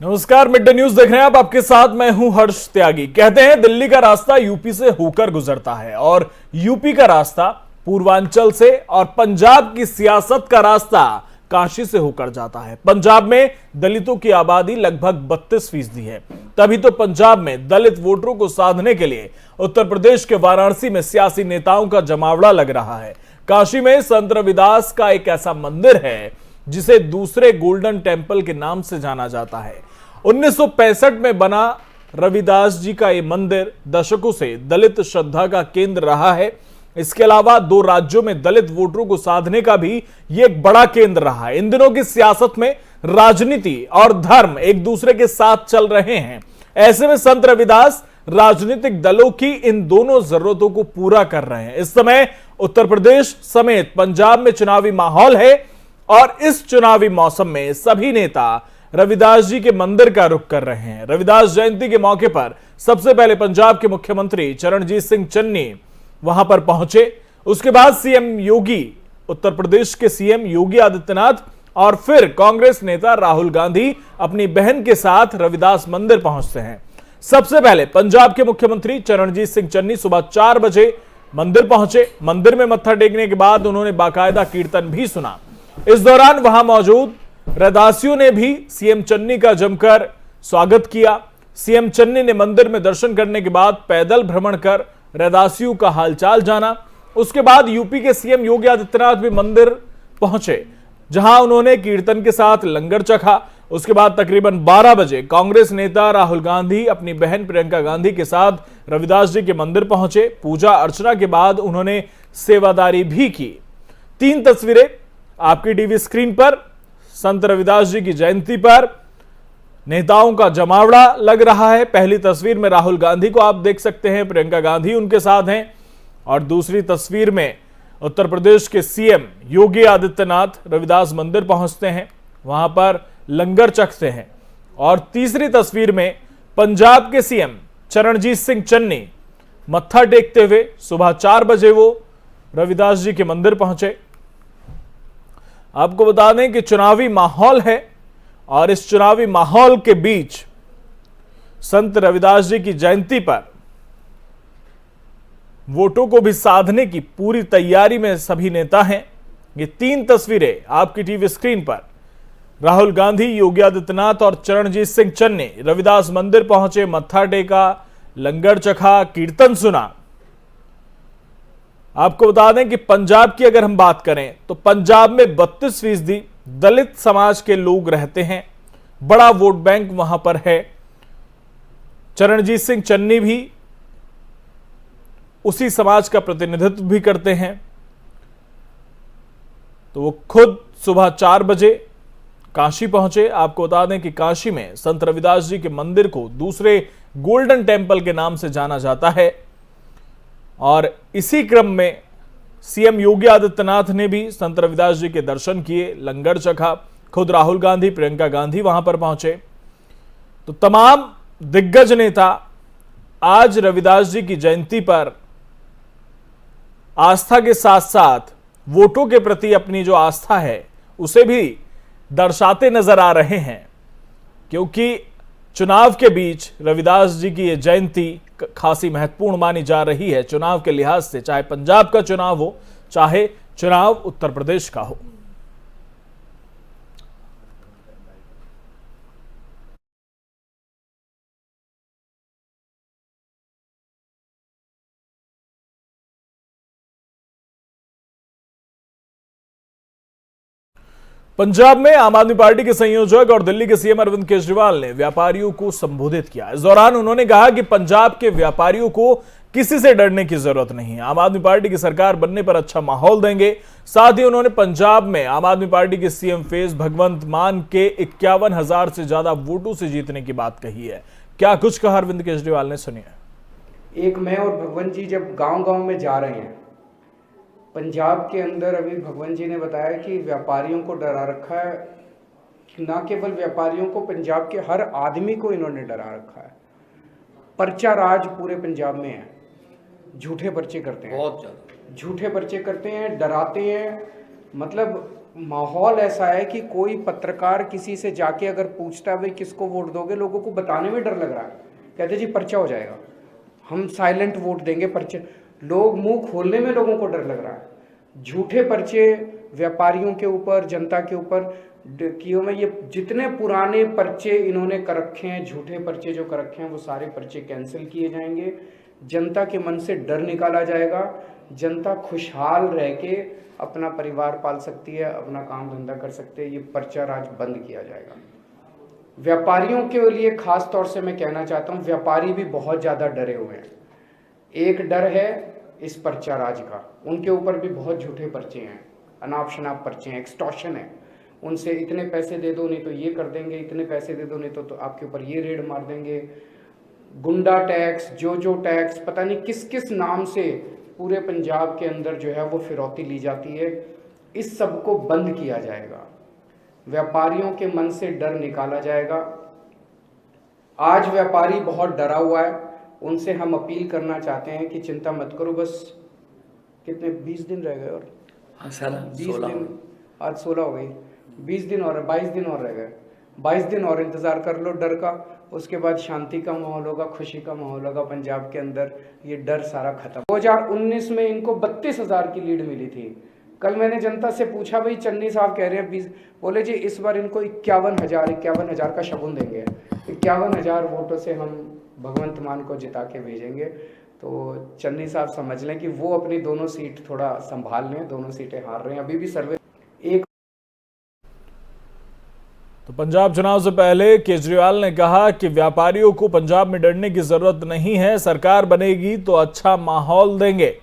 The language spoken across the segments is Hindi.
नमस्कार, मिड डे न्यूज देख रहे हैं आप। आपके साथ मैं हूं हर्ष त्यागी। कहते हैं दिल्ली का रास्ता यूपी से होकर गुजरता है और यूपी का रास्ता पूर्वांचल से और पंजाब की सियासत का रास्ता काशी से होकर जाता है। पंजाब में दलितों की आबादी लगभग 32% है। तभी तो पंजाब में दलित वोटरों को साधने के लिए उत्तर प्रदेश के वाराणसी में सियासी नेताओं का जमावड़ा लग रहा है। काशी में संत रविदास का एक ऐसा मंदिर है जिसे दूसरे गोल्डन टेम्पल के नाम से जाना जाता है। 1965 में बना रविदास जी का यह मंदिर दशकों से दलित श्रद्धा का केंद्र रहा है। इसके अलावा 2 राज्यों में दलित वोटरों को साधने का भी यह एक बड़ा केंद्र रहा है। इन दिनों की सियासत में राजनीति और धर्म एक दूसरे के साथ चल रहे हैं। ऐसे में संत रविदास राजनीतिक दलों की इन दोनों जरूरतों को पूरा कर रहे हैं। इस समय उत्तर प्रदेश समेत पंजाब में चुनावी माहौल है और इस चुनावी मौसम में सभी नेता रविदास जी के मंदिर का रुख कर रहे हैं। रविदास जयंती के मौके पर सबसे पहले पंजाब के मुख्यमंत्री चरणजीत सिंह चन्नी वहां पर पहुंचे। उसके बाद सीएम योगी, उत्तर प्रदेश के सीएम योगी आदित्यनाथ और फिर कांग्रेस नेता राहुल गांधी अपनी बहन के साथ रविदास मंदिर पहुंचते हैं। सबसे पहले पंजाब के मुख्यमंत्री चरणजीत सिंह चन्नी सुबह 4 बजे मंदिर पहुंचे। मंदिर में मत्था टेकने के बाद उन्होंने बाकायदा कीर्तन भी सुना। इस दौरान वहां मौजूद रैदासियों ने भी सीएम चन्नी का जमकर स्वागत किया। सीएम चन्नी ने मंदिर में दर्शन करने के बाद पैदल भ्रमण कर रैदासियों का हालचाल जाना। उसके बाद यूपी के सीएम योगी आदित्यनाथ भी मंदिर पहुंचे, जहां उन्होंने कीर्तन के साथ लंगर चखा। उसके बाद तकरीबन 12 बजे कांग्रेस नेता राहुल गांधी अपनी बहन प्रियंका गांधी के साथ रविदास जी के मंदिर पहुंचे। पूजा अर्चना के बाद उन्होंने सेवादारी भी की। 3 तस्वीरें आपकी टीवी स्क्रीन पर। संत रविदास जी की जयंती पर नेताओं का जमावड़ा लग रहा है। पहली तस्वीर में राहुल गांधी को आप देख सकते हैं, प्रियंका गांधी उनके साथ हैं। और दूसरी तस्वीर में उत्तर प्रदेश के सीएम योगी आदित्यनाथ रविदास मंदिर पहुंचते हैं, वहां पर लंगर चखते हैं। और तीसरी तस्वीर में पंजाब के सीएम चरणजीत सिंह चन्नी मत्था टेकते हुए सुबह 4 बजे वो रविदास जी के मंदिर पहुंचे। आपको बता दें कि चुनावी माहौल है और इस चुनावी माहौल के बीच संत रविदास जी की जयंती पर वोटों को भी साधने की पूरी तैयारी में सभी नेता हैं। ये 3 तस्वीरें आपकी टीवी स्क्रीन पर। राहुल गांधी, योगी आदित्यनाथ और चरणजीत सिंह चन्नी रविदास मंदिर पहुंचे, मत्था टेका, लंगर चखा, कीर्तन सुना। आपको बता दें कि पंजाब की अगर हम बात करें तो पंजाब में 32% दलित समाज के लोग रहते हैं। बड़ा वोट बैंक वहां पर है। चरणजीत सिंह चन्नी भी उसी समाज का प्रतिनिधित्व भी करते हैं। तो वो खुद सुबह 4 बजे काशी पहुंचे। आपको बता दें कि काशी में संत रविदास जी के मंदिर को दूसरे गोल्डन टेम्पल के नाम से जाना जाता है। और इसी क्रम में सीएम योगी आदित्यनाथ ने भी संत रविदास जी के दर्शन किए, लंगर चखा। खुद राहुल गांधी, प्रियंका गांधी वहां पर पहुंचे। तो तमाम दिग्गज नेता आज रविदास जी की जयंती पर आस्था के साथ साथ वोटों के प्रति अपनी जो आस्था है उसे भी दर्शाते नजर आ रहे हैं, क्योंकि चुनाव के बीच रविदास जी की यह जयंती खासी महत्वपूर्ण मानी जा रही है चुनाव के लिहाज से, चाहे पंजाब का चुनाव हो, चाहे चुनाव उत्तर प्रदेश का हो। पंजाब में आम आदमी पार्टी के संयोजक और दिल्ली के सीएम अरविंद केजरीवाल ने व्यापारियों को संबोधित किया। इस दौरान उन्होंने कहा कि पंजाब के व्यापारियों को किसी से डरने की जरूरत नहीं है। आम आदमी पार्टी की सरकार बनने पर अच्छा माहौल देंगे। साथ ही उन्होंने पंजाब में आम आदमी पार्टी के सीएम फेस भगवंत मान के 51,000 से ज्यादा वोटों से जीतने की बात कही है। क्या कुछ कहा अरविंद केजरीवाल ने, सुनिए। एक मैं और भगवंत जी जब गांव-गांव में जा रहे हैं, पंजाब के अंदर अभी भगवंत जी ने बताया कि व्यापारियों को डरा रखा है। ना केवल व्यापारियों को, पंजाब के हर आदमी को इन्होंने डरा रखा है। पर्चा राज पूरे पंजाब में है। झूठे पर्चे करते हैं, बहुत ज्यादा झूठे पर्चे करते हैं, डराते हैं। मतलब माहौल ऐसा है कि कोई पत्रकार किसी से जाके अगर पूछता है भाई किसको वोट दोगे, लोगों को बताने में डर लग रहा है, कहते जी पर्चा हो जाएगा, हम साइलेंट वोट देंगे, पर्चे। लोग मुंह खोलने में लोगों को डर लग रहा है। झूठे पर्चे व्यापारियों के ऊपर, जनता के ऊपर कियो में, ये जितने पुराने पर्चे इन्होंने कर रखे हैं, झूठे पर्चे जो कर रखे हैं, वो सारे पर्चे कैंसिल किए जाएंगे। जनता के मन से डर निकाला जाएगा। जनता खुशहाल रह के अपना परिवार पाल सकती है, अपना काम धंधा कर सकते हैं। ये पर्चा राज बंद किया जाएगा। व्यापारियों के लिए खास तौर से मैं कहना चाहता हूँ, व्यापारी भी बहुत ज़्यादा डरे हुए हैं। एक डर है इस पर्चा राज का, उनके ऊपर भी बहुत झूठे पर्चे हैं, अनाप शनाप पर्चे हैं, एक्सटॉर्शन है। उनसे इतने पैसे दे दो नहीं तो ये कर देंगे, इतने पैसे दे दो नहीं तो आपके ऊपर ये रेड मार देंगे। गुंडा टैक्स, जो टैक्स, पता नहीं किस किस नाम से पूरे पंजाब के अंदर जो है वो फिरौती ली जाती है। इस सब को बंद किया जाएगा। व्यापारियों के मन से डर निकाला जाएगा। आज व्यापारी बहुत डरा हुआ है, उनसे हम अपील करना चाहते हैं कि चिंता मत करो, बस कितने 20 दिन रह गए और 20 दिन, आज 16 हो गई, 20 दिन और 22 दिन और रह गए। 22 दिन और इंतज़ार कर लो डर का, उसके बाद शांति का माहौल होगा, खुशी का माहौल होगा पंजाब के अंदर। ये डर सारा खत्म। 2019 में इनको 32,000 की लीड मिली थी। कल मैंने जनता से पूछा, भाई चन्नी साहब कह रहे हैं 20, बोले जी इस बार इनको 51,000 का शगुन देंगे, 51,000 वोटों से हम भगवंत मान को जिता के भेजेंगे। तो चन्नी साहब समझ लें कि वो अपनी दोनों सीट थोड़ा संभाल लें, दोनों सीटें हार रहे हैं। अभी भी सर्वे एक। तो पंजाब चुनाव से पहले केजरीवाल ने कहा कि व्यापारियों को पंजाब में डरने की जरूरत नहीं है, सरकार बनेगी तो अच्छा माहौल देंगे।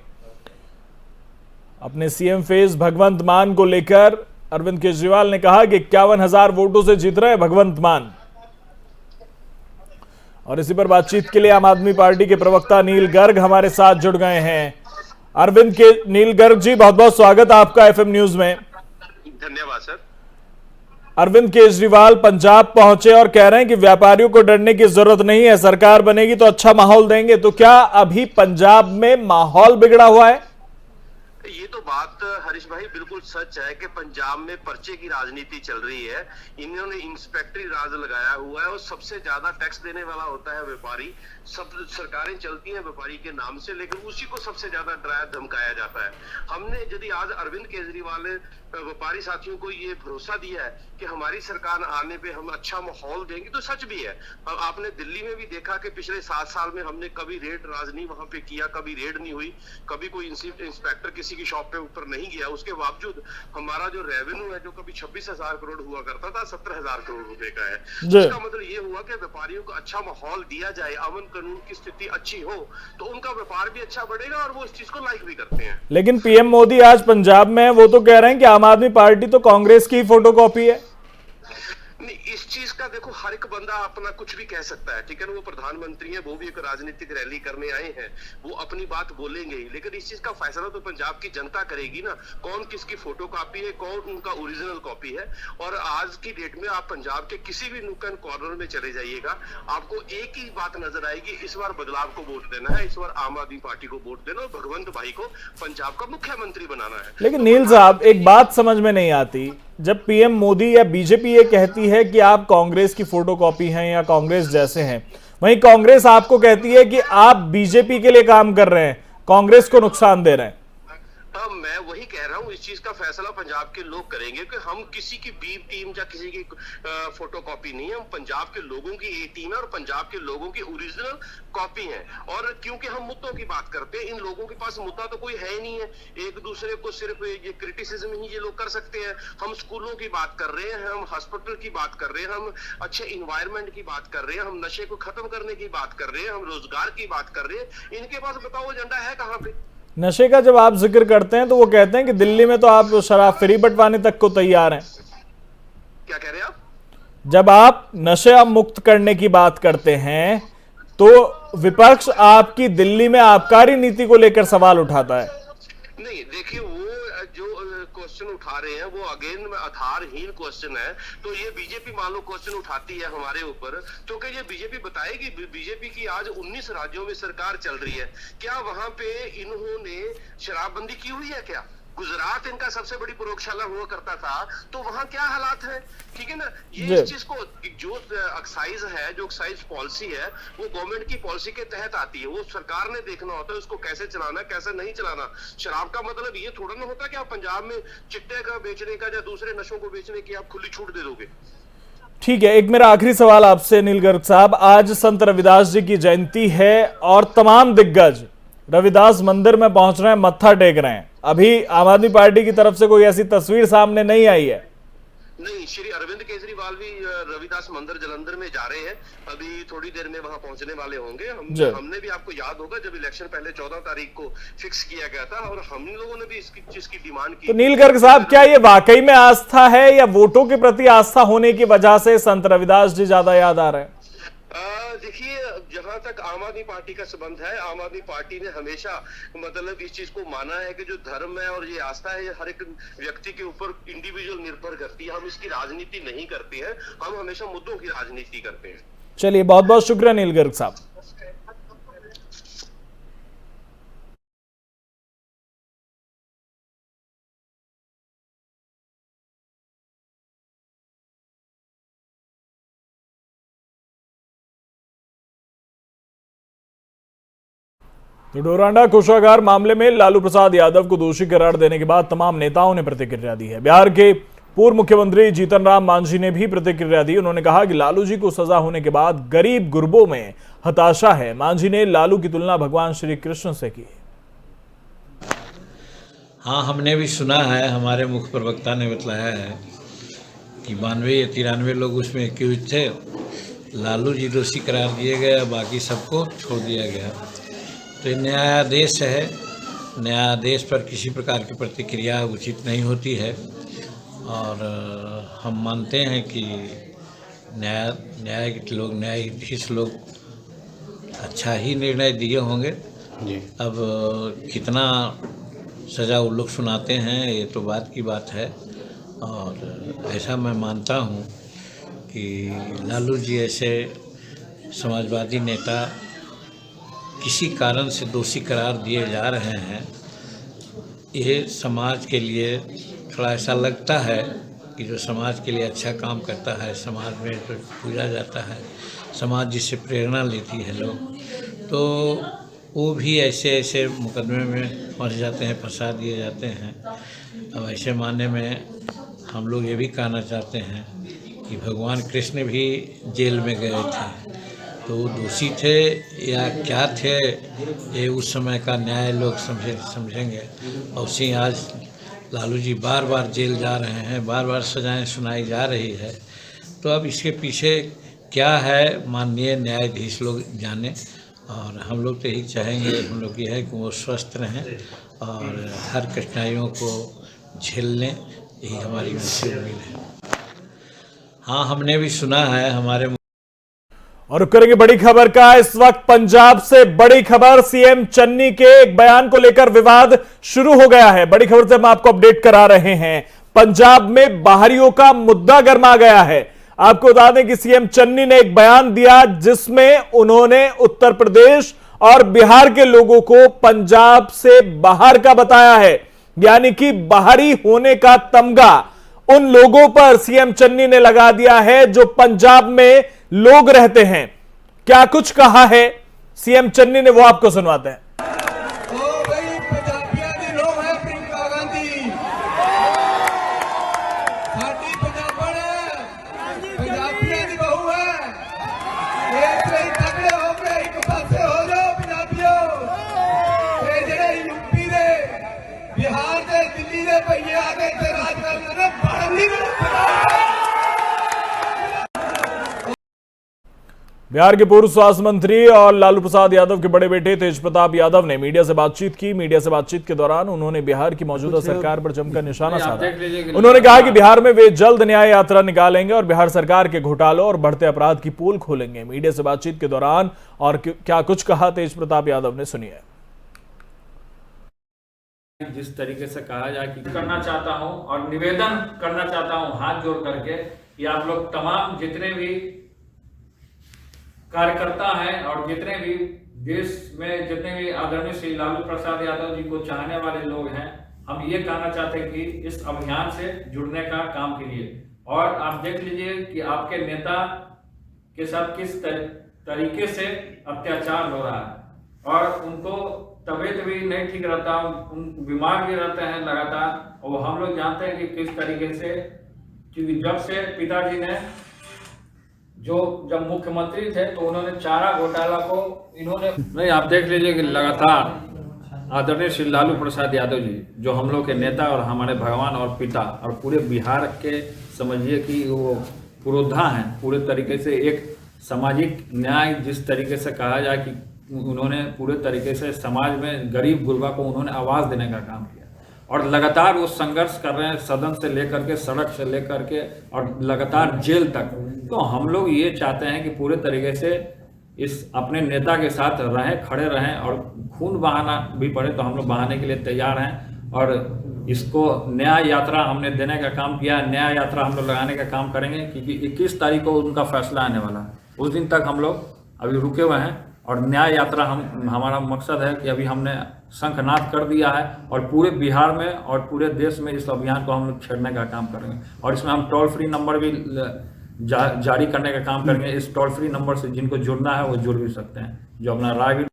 अपने सीएम फेज भगवंत मान को लेकर अरविंद केजरीवाल ने कहा कि 51,000 वोटों से जीत रहे भगवंत मान। और इसी पर बातचीत के लिए आम आदमी पार्टी के प्रवक्ता नील गर्ग हमारे साथ जुड़ गए हैं। अरविंद के नील गर्ग जी, बहुत बहुत स्वागत आपका एफएम न्यूज में। धन्यवाद सर। अरविंद केजरीवाल पंजाब पहुंचे और कह रहे हैं कि व्यापारियों को डरने की जरूरत नहीं है, सरकार बनेगी तो अच्छा माहौल देंगे। तो क्या अभी पंजाब में माहौल बिगड़ा हुआ है? ये तो बात हरीश भाई बिल्कुल सच है कि पंजाब में पर्चे की राजनीति चल रही है। इन्होंने इंस्पेक्टरी राज लगाया हुआ है और सबसे ज्यादा टैक्स देने वाला होता है व्यापारी। सब सरकारें चलती हैं व्यापारी के नाम से, लेकिन उसी को सबसे ज्यादा डराया धमकाया जाता है। हमने यदि आज अरविंद केजरीवाल ने व्यापारी साथियों को ये भरोसा दिया है कि हमारी सरकार आने पे हम अच्छा माहौल देंगे, तो सच भी है। आपने दिल्ली में भी देखा कि पिछले 7 साल में हमने कभी रेड राज नहीं वहां पे किया, कभी रेड नहीं हुई, कभी कोई इंस्पेक्टर किसी की शॉप पे ऊपर नहीं गया। उसके बावजूद हमारा जो रेवेन्यू है, जो कभी 26,000 करोड़ हुआ करता था, 17,000 करोड़ रुपए का है। इसका मतलब ये हुआ कि व्यापारियों को अच्छा माहौल दिया जाए, अमन कानून की स्थिति अच्छी हो तो उनका व्यापार भी अच्छा बढ़ेगा और वो इस चीज को लाइक भी करते हैं। लेकिन पीएम मोदी आज पंजाब में, वो तो कह रहे हैं कि आम आदमी पार्टी तो कांग्रेस की फोटोकॉपी है। नहीं, इस चीज का देखो हर एक बंदा अपना कुछ भी कह सकता है, ठीक है ना। वो प्रधानमंत्री है, वो भी एक राजनीतिक रैली करने आए हैं, वो अपनी बात बोलेंगे ही, लेकिन इस चीज का फैसला तो पंजाब की जनता करेगी ना, कौन किसकी फोटो कॉपी है, कौन उनका ओरिजिनल कॉपी है। और आज की डेट में आप पंजाब के किसी भी नुक एंड कॉर्नर में चले जाइएगा, आपको एक ही बात नजर आएगी, इस बार बदलाव को वोट देना है, इस बार आम आदमी पार्टी को वोट देना और भगवंत भाई को पंजाब का मुख्यमंत्री बनाना है। लेकिन नील साहब, एक बात समझ में नहीं आती, जब पीएम मोदी या बीजेपी ये कहती है कि आप कांग्रेस की फोटोकॉपी हैं या कांग्रेस जैसे हैं, वहीं कांग्रेस आपको कहती है कि आप बीजेपी के लिए काम कर रहे हैं, कांग्रेस को नुकसान दे रहे हैं। मैं वही कह रहा हूँ, इस चीज का फैसला पंजाब के लोग करेंगे कि हम किसी की बी टीम या किसी की फोटोकॉपी नहीं है, हम पंजाब के लोगों की ए टीम है और पंजाब के लोगों की ओरिजिनल कॉपी है। और क्योंकि हम मुद्दों की बात करते हैं, इन लोगों के पास मुद्दा तो कोई है ही नहीं है, एक दूसरे को सिर्फ ये क्रिटिसिज्म ही ये लोग कर सकते हैं। हम स्कूलों की बात कर रहे हैं, हम हॉस्पिटल की बात कर रहे हैं, हम अच्छे इन्वायरमेंट की बात कर रहे हैं, हम नशे को खत्म करने की बात कर रहे हैं, हम रोजगार की बात कर रहे हैं। इनके पास बताओ एजेंडा है कहाँ पे? नशे का जब आप जिक्र करते हैं तो वो कहते हैं कि दिल्ली में तो आप शराब फ्री बंटवाने तक को तैयार हैं। क्या कह रहे हैं आप? जब आप नशा मुक्त करने की बात करते हैं तो विपक्ष आपकी दिल्ली में आबकारी नीति को लेकर सवाल उठाता है। नहीं, देखिए वो जो क्वेश्चन उठा रहे हैं वो अगेन आधारहीन क्वेश्चन है। तो ये बीजेपी मान लो क्वेश्चन उठाती है हमारे ऊपर, तो क्या ये बीजेपी बताएगी? बीजेपी की आज 19 राज्यों में सरकार चल रही है, क्या वहां पे इन्होंने शराबबंदी की हुई है? क्या गुजरात इनका सबसे बड़ी प्रयोगशाला हुआ करता था, तो वहां क्या हालात है, ठीक है ना। ये जी। इस चीज को जो एक्साइज है, जो एक्साइज पॉलिसी है, वो गवर्नमेंट की पॉलिसी के तहत आती है, वो सरकार ने देखना होता है उसको कैसे चलाना, कैसे नहीं चलाना। शराब का मतलब ये थोड़ा ना होता कि आप पंजाब में चिट्टे का बेचने का या दूसरे नशों को बेचने की आप खुली छूट दे दोगे। ठीक है, एक मेरा आखिरी सवाल आपसे नील गर्ग साहब, आज संत रविदास जी की जयंती है और तमाम दिग्गज रविदास मंदिर में पहुंच रहे हैं, मत्था टेक रहे हैं। अभी आम आदमी पार्टी की तरफ से कोई ऐसी तस्वीर सामने नहीं आई है। नहीं, श्री अरविंद केजरीवाल भी रविदास मंदिर जलंधर में जा रहे हैं, अभी थोड़ी देर में वहां पहुंचने वाले होंगे। हमने भी, आपको याद होगा जब इलेक्शन पहले 14 तारीख को फिक्स किया गया था और हम लोगों ने भी इसकी चीज की डिमांड की। तो नील गर्ग साहब, क्या ये वाकई में आस्था है या वोटों के प्रति आस्था होने की वजह से संत रविदास जी ज्यादा याद आ रहे हैं? देखिए, जहां तक आम आदमी पार्टी का संबंध है, आम आदमी पार्टी ने हमेशा मतलब इस चीज को माना है कि जो धर्म है और ये आस्था है, ये हर एक व्यक्ति के ऊपर इंडिविजुअल निर्भर करती है। हम इसकी राजनीति नहीं करते हैं, हम हमेशा मुद्दों की राजनीति करते हैं। चलिए, बहुत बहुत शुक्रिया नील गर्ग साहब। तो डोरांडा कोषागार मामले में लालू प्रसाद यादव को दोषी करार देने के बाद तमाम नेताओं ने प्रतिक्रिया दी है। बिहार के पूर्व मुख्यमंत्री जीतन राम मांझी ने भी प्रतिक्रिया दी। उन्होंने कहा कि लालू जी को सजा होने के बाद गरीब गुरबों में हताशा है। मांझी ने लालू की तुलना भगवान श्री कृष्ण से की। हाँ, हमने भी सुना है, हमारे मुख्य प्रवक्ता ने बताया है कि 92 या 93 लोग उसमें एक्यूज थे। लालू जी दोषी करार दिए गए, बाकी सबको छोड़ दिया गया। तो न्यायाधीश है, न्यायाधीश पर किसी प्रकार की प्रतिक्रिया उचित नहीं होती है और हम मानते हैं कि न्यायाधीश लोग अच्छा ही निर्णय दिए होंगे जी। अब कितना सज़ा वो लोग सुनाते हैं ये तो बात की बात है, और ऐसा मैं मानता हूँ कि लालू जी ऐसे समाजवादी नेता किसी कारण से दोषी करार दिए जा रहे हैं। ये समाज के लिए थोड़ा ऐसा लगता है कि जो समाज के लिए अच्छा काम करता है, समाज में जो पूजा जाता है, समाज जिससे प्रेरणा लेती है लोग, तो वो भी ऐसे ऐसे मुकदमे में फंस जाते हैं, फंसा दिए जाते हैं। अब ऐसे मानने में हम लोग ये भी कहना चाहते हैं कि भगवान कृष्ण भी जेल में गए थे, तो वो दोषी थे या क्या थे, ये उस समय का न्याय लोग समझेंगे। और उसी आज लालू जी बार बार जेल जा रहे हैं, बार बार सजाएं सुनाई जा रही है, तो अब इसके पीछे क्या है माननीय न्यायाधीश लोग जाने। और हम लोग तो यही चाहेंगे, हम लोग ये है कि वो स्वस्थ रहें और हर कठिनाइयों को झेल लें, यही हमारी उनसे उम्मीद है। हाँ, हमने भी सुना है, हमारे और करेंगे बड़ी खबर का। इस वक्त पंजाब से बड़ी खबर, सीएम चन्नी के एक बयान को लेकर विवाद शुरू हो गया है। बड़ी खबर से हम आपको अपडेट करा रहे हैं। पंजाब में बाहरियों का मुद्दा गर्मा गया है। आपको बता दें कि सीएम चन्नी ने एक बयान दिया जिसमें उन्होंने उत्तर प्रदेश और बिहार के लोगों को पंजाब से बाहर का बताया है, यानी कि बाहरी होने का तमगा उन लोगों पर सीएम चन्नी ने लगा दिया है जो पंजाब में लोग रहते हैं। क्या कुछ कहा है सीएम चन्नी ने, वो आपको सुनवाते हैं। बिहार के पूर्व स्वास्थ्य मंत्री और लालू प्रसाद यादव के बड़े बेटे तेज प्रताप यादव ने मीडिया से बातचीत की। मीडिया से बातचीत के दौरान उन्होंने बिहार की मौजूदा सरकार पर जमकर निशाना साधा। उन्होंने कहा कि बिहार में वे जल्द न्याय यात्रा निकालेंगे और बिहार सरकार के घोटालों और बढ़ते अपराध की पोल खोलेंगे। मीडिया से बातचीत के दौरान और क्या कुछ कहा तेज प्रताप यादव ने, सुनिए। जिस तरीके से कहा जाए कि करना चाहता हूं और निवेदन करना चाहता हूं हाथ जोड़ करके कि आप लोग तमाम जितने भी कार्यकर्ता हैं और जितने भी देश में जितने भी आदरणीय श्री लालू प्रसाद यादव जी को चाहने वाले लोग हैं, हम ये कहना चाहते हैं कि इस अभियान से जुड़ने का काम कीजिए। और आप देख लीजिए कि आपके नेता के साथ किस तरीके से अत्याचार हो रहा है, और उनको तबीयत भी नहीं ठीक रहता, उन बीमार भी रहते हैं लगातार। और हम लोग जानते हैं कि किस तरीके से, क्योंकि जब से पिताजी ने जब मुख्यमंत्री थे तो उन्होंने चारा घोटाला को इन्होंने नहीं, आप देख लीजिए कि लगातार आदरणीय श्री लालू प्रसाद यादव जी जो हम लोग के नेता और हमारे भगवान और पिता और पूरे बिहार के समझिए कि वो पुरोधा हैं पूरे तरीके से। एक सामाजिक न्याय जिस तरीके से कहा जाए कि उन्होंने पूरे तरीके से समाज में गरीब गुरबा को उन्होंने आवाज़ देने का काम किया, और लगातार वो संघर्ष कर रहे हैं सदन से लेकर के, सड़क से लेकर के, और लगातार जेल तक। तो हम लोग ये चाहते हैं कि पूरे तरीके से इस अपने नेता के साथ रहें, खड़े रहें, और खून बहाना भी पड़े तो हम लोग बहाने के लिए तैयार हैं। और इसको न्याय यात्रा हमने देने का काम किया है, न्याय यात्रा हम लोग लगाने का काम करेंगे, क्योंकि 21 तारीख को उनका फैसला आने वाला है। उस दिन तक हम लोग अभी रुके हुए हैं, और न्याय यात्रा हमारा मकसद है कि अभी हमने शंखनाद कर दिया है, और पूरे बिहार में और पूरे देश में इस अभियान को हम लोग छेड़ने का काम करेंगे। और इसमें हम टोल फ्री नंबर भी जारी करने का काम करेंगे। इस टोल फ्री नंबर से जिनको जुड़ना है वो जुड़ भी सकते हैं, जो अपना राय भी।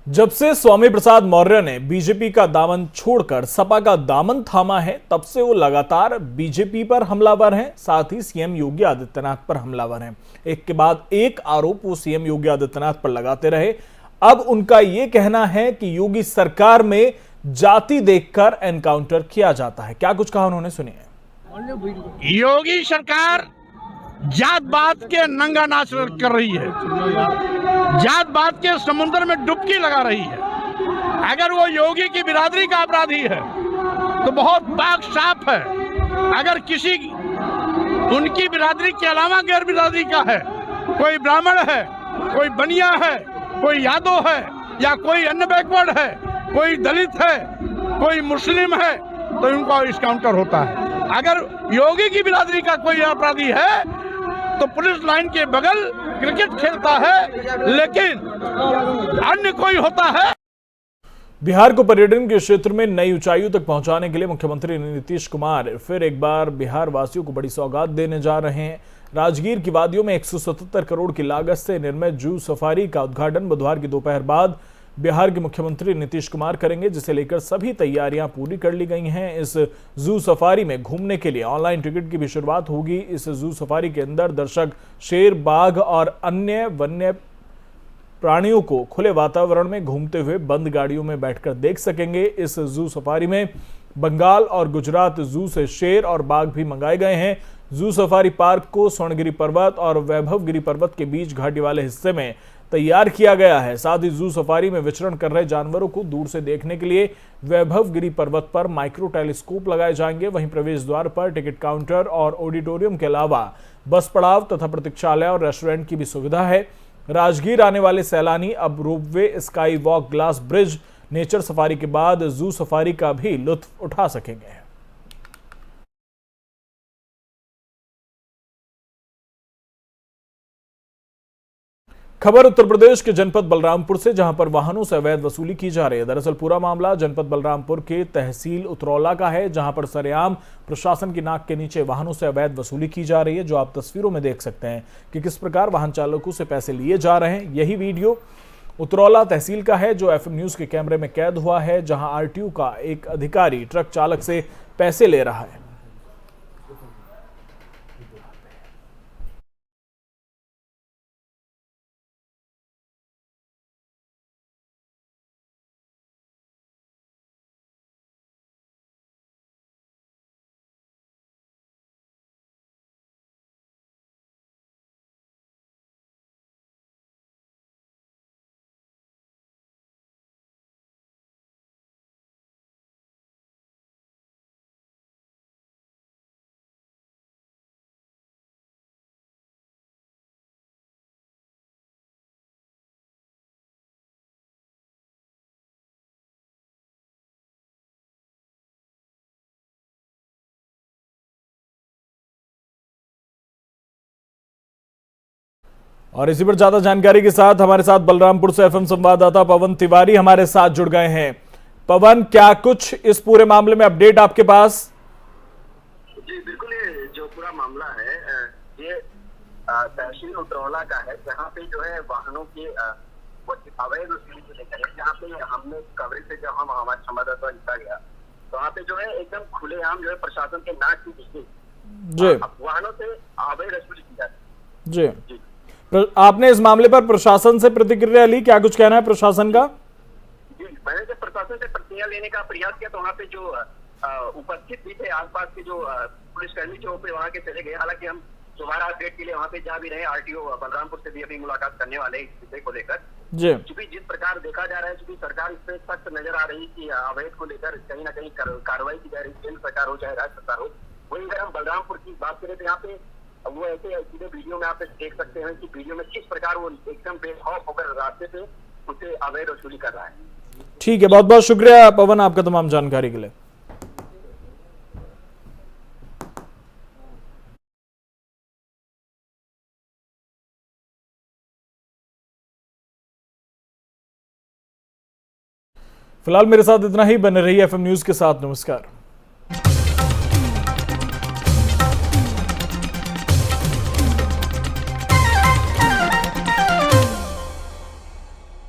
जब से स्वामी प्रसाद मौर्य ने बीजेपी का दामन छोड़कर सपा का दामन थामा है, तब से वो लगातार बीजेपी पर हमलावर हैं, साथ ही सीएम योगी आदित्यनाथ पर हमलावर हैं। एक के बाद एक आरोप वो सीएम योगी आदित्यनाथ पर लगाते रहे। अब उनका ये कहना है कि योगी सरकार में जाति देखकर एनकाउंटर किया जाता है। क्या कुछ कहा उन्होंने, सुनिए। योगी सरकार जात पात के नंगा नाच कर रही है, जात पात के समुद्र में डुबकी लगा रही है। अगर वो योगी की बिरादरी का अपराधी है तो बहुत पाक साफ है। अगर किसी उनकी बिरादरी के अलावा गैर बिरादरी का है, कोई ब्राह्मण है, कोई बनिया है, कोई यादव है, या कोई अन्य बैकवर्ड है, कोई दलित है, कोई मुस्लिम है, तो इनको डिस्काउंटर होता है। अगर योगी की बिरादरी का कोई अपराधी है तो पुलिस लाइन के बगल क्रिकेट खेलता है, लेकिन अन्य कोई होता है। बिहार को पर्यटन के क्षेत्र में नई ऊंचाइयों तक पहुंचाने के लिए मुख्यमंत्री नीतीश कुमार फिर एक बार बिहार वासियों को बड़ी सौगात देने जा रहे हैं। राजगीर की वादियों में 177 करोड़ की लागत से निर्मित जू सफारी का उद्घाटन बुधवार की दोपहर बाद बिहार के मुख्यमंत्री नीतीश कुमार करेंगे, जिसे लेकर सभी तैयारियां पूरी कर ली गई हैं। इस जू सफारी में घूमने के लिए ऑनलाइन टिकट की भी शुरुआत होगी। इस जू सफारी के अंदर दर्शक शेर, बाघ और अन्य वन्य प्राणियों को खुले वातावरण में घूमते हुए बंद गाड़ियों में बैठकर देख सकेंगे। इस जू सफारी में बंगाल और गुजरात जू से शेर और बाघ भी मंगाए गए हैं। जू सफारी पार्क को स्वर्णगिरी पर्वत और वैभवगिरी पर्वत के बीच घाटी वाले हिस्से में तैयार किया गया है। साथ ही जू सफारी में विचरण कर रहे जानवरों को दूर से देखने के लिए वैभवगिरी पर्वत पर माइक्रो टेलीस्कोप लगाए जाएंगे। वहीं प्रवेश द्वार पर टिकट काउंटर और ऑडिटोरियम के अलावा बस पड़ाव तथा प्रतीक्षालय और रेस्टोरेंट की भी सुविधा है। राजगीर आने वाले सैलानी अब ropeway, sky walk, glass bridge, nature safari के बाद जू सफारी का भी लुत्फ उठा सकेंगे। खबर उत्तर प्रदेश के जनपद बलरामपुर से, जहां पर वाहनों से अवैध वसूली की जा रही है। दरअसल पूरा मामला जनपद बलरामपुर के तहसील उतरौला का है, जहां पर सरेआम प्रशासन की नाक के नीचे वाहनों से अवैध वसूली की जा रही है। जो आप तस्वीरों में देख सकते हैं कि किस प्रकार वाहन चालकों से पैसे लिए जा रहे हैं। यही वीडियो उतरौला तहसील का है, जो एफएम न्यूज के कैमरे में कैद हुआ है, जहां आरटीओ का एक अधिकारी ट्रक चालक से पैसे ले रहा है। और इसी पर ज्यादा जानकारी के साथ हमारे साथ बलरामपुर से एफएम संवाददाता पवन तिवारी हमारे साथ जुड़ गए हैं। पवन, क्या कुछ इस पूरे मामले में अपडेट आपके पास? जी बिल्कुल, ये जो पूरा मामला है ये तहसील उतरौला का है, जहाँ पे जो है वाहनों के अवैध वसूली को लेकर है। जहाँ पे हमने कवरेज से जब हमारे संवाददाता लिखा गया तो वहाँ पे जो है एकदम खुलेआम जो है प्रशासन के नाक की नीचे वाहनों से अवैध वसूली की जाती है। जी, आपने इस मामले पर प्रशासन से प्रतिक्रिया ली, क्या कुछ कहना है प्रशासन का? जी, मैंने जब प्रशासन से प्रतिक्रिया लेने का प्रयास किया तो वहाँ पे जो उपस्थित भी थे आसपास के जो पुलिसकर्मी थे वो पे वहाँ के चले गए। हालांकि हम दोबारा अपडेट के लिए वहाँ पे जा भी रहे हैं। आरटीओ बलरामपुर से भी अभी मुलाकात करने वाले इस विषय को लेकर। क्योंकि जिस प्रकार देखा जा रहा है, क्योंकि सरकार इस पे सख्त नजर आ रही कि अवैध को लेकर कहीं ना कहीं कार्रवाई की जा रही, केंद्र सरकार हो चाहे राज्य सरकार हो। वही अगर हम बलरामपुर की बात करें तो यहाँ पे वो ऐसे सीधे वीडियो में आप देख सकते हैं कि वीडियो में किस प्रकार वो एकदम बेखौफ होकर रास्ते पे उसे अवैध वसूली कर रहा है। ठीक है, बहुत बहुत शुक्रिया पवन आपका तमाम जानकारी के लिए। फिलहाल मेरे साथ इतना ही, बने रहिए एफएम न्यूज के साथ। नमस्कार।